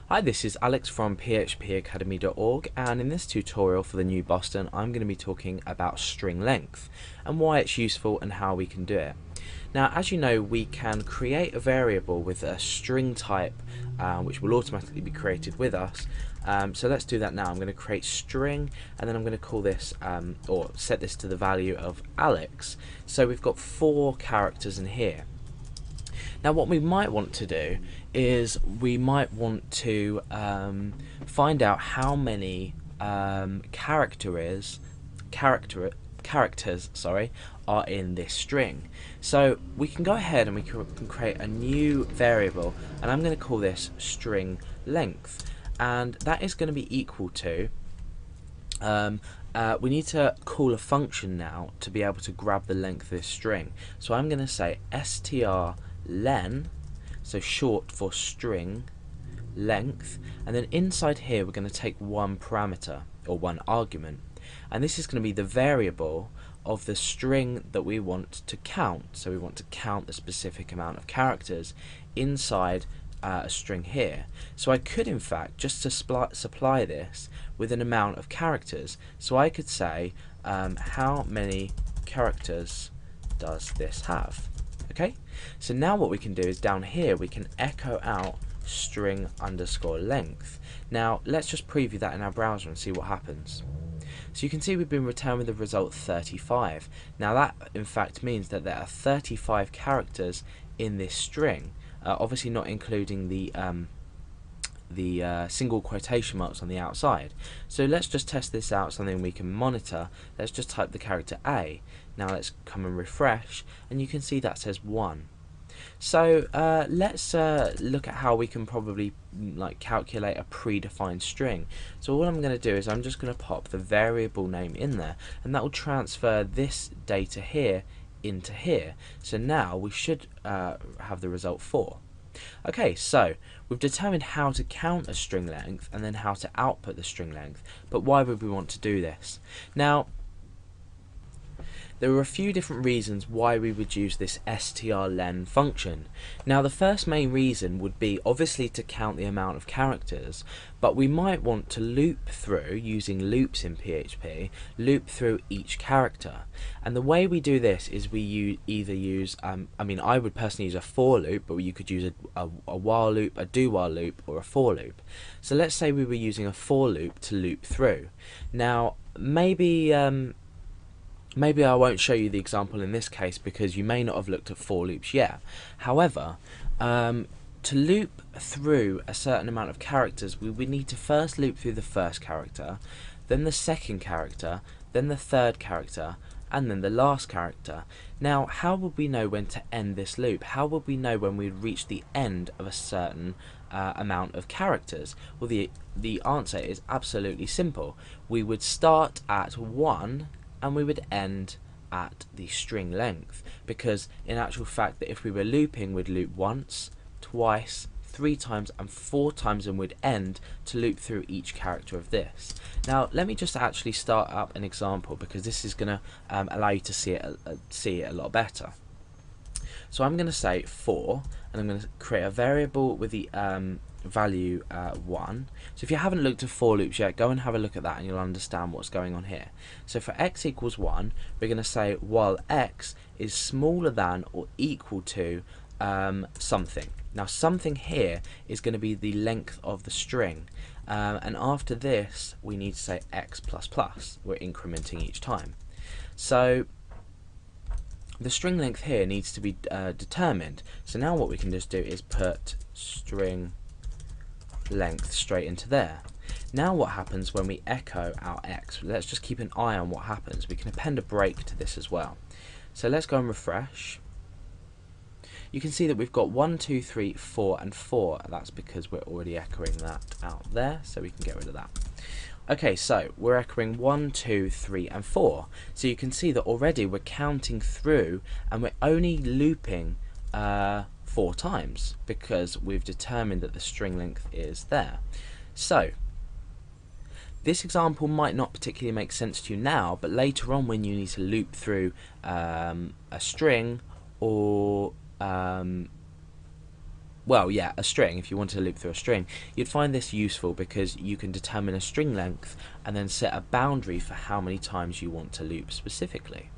Hi, this is Alex from phpacademy.org, and in this tutorial for the new Boston I'm going to be talking about string length and why it's useful and how we can do it. Now, as you know, we can create a variable with a string type which will automatically be created with us. So let's do that now. I'm going to create string, and then I'm going to call this or set this to the value of Alex. So we've got 4 characters in here. Now what we might want to do is we might want to find out how many characters are in this string. So we can go ahead and we can create a new variable, and I'm going to call this string length, and that is going to be equal to we need to call a function now to be able to grab the length of this string. So I'm going to say strlen, so short for string length, and then inside here we're going to take one parameter or one argument, and this is going to be the variable of the string that we want to count. So we want to count the specific amount of characters inside a string here. So I could in fact just supply this with an amount of characters. So I could say how many characters does this have? Okay, so now what we can do is down here we can echo out string underscore length. Now let's just preview that in our browser and see what happens. So you can see we've been returned with the result 35. Now that in fact means that there are 35 characters in this string, obviously not including the single quotation marks on the outside. So let's just test this out, something we can monitor. Let's just type the character A. Now let's come and refresh, and you can see that says 1. So let's look at how we can probably calculate a predefined string. So all I'm going to do is I'm just going to pop the variable name in there, and that will transfer this data here into here. So now we should have the result 4. Okay, so we've determined how to count a string length and then how to output the string length, but why would we want to do this? Now, there are a few different reasons why we would use this strlen function. Now the first main reason would be obviously to count the amount of characters, but we might want to loop through, using loops in PHP, loop through each character. And the way we do this is we either use, I would personally use a for loop, but you could use a while loop, a do while loop, or a for loop. So let's say we were using a for loop to loop through. Now maybe I won't show you the example in this case because you may not have looked at for loops yet. However, to loop through a certain amount of characters, we would need to first loop through the first character, then the second character, then the third character, and then the last character. Now, how would we know when to end this loop? How would we know when we'd reach the end of a certain amount of characters? Well, the answer is absolutely simple. We would start at 1 and we would end at the string length, because in actual fact that if we were looping, we'd loop once, twice, 3 times and 4 times, and we'd end to loop through each character of this. Now let me just actually start up an example, because this is going to allow you to see it a lot better. So I'm going to say for, and I'm going to create a variable with the value 1. So if you haven't looked at for loops yet, go and have a look at that and you'll understand what's going on here. So for x equals 1, we're going to say while x is smaller than or equal to something. Now something here is going to be the length of the string, and after this we need to say x plus plus. We're incrementing each time. So the string length here needs to be determined. So now what we can just do is put string length straight into there. Now what happens when we echo our x? Let's just keep an eye on what happens. We can append a break to this as well. So let's go and refresh. You can see that we've got 1, 2, 3, 4 and 4. That's because we're already echoing that out there, so we can get rid of that. Okay, so we're echoing 1, 2, 3 and 4. So you can see that already we're counting through and we're only looping 4 times because we've determined that the string length is there. So this example might not particularly make sense to you now, but later on when you need to loop through a string or well, yeah, a string, if you want to loop through a string, you'd find this useful because you can determine a string length and then set a boundary for how many times you want to loop specifically.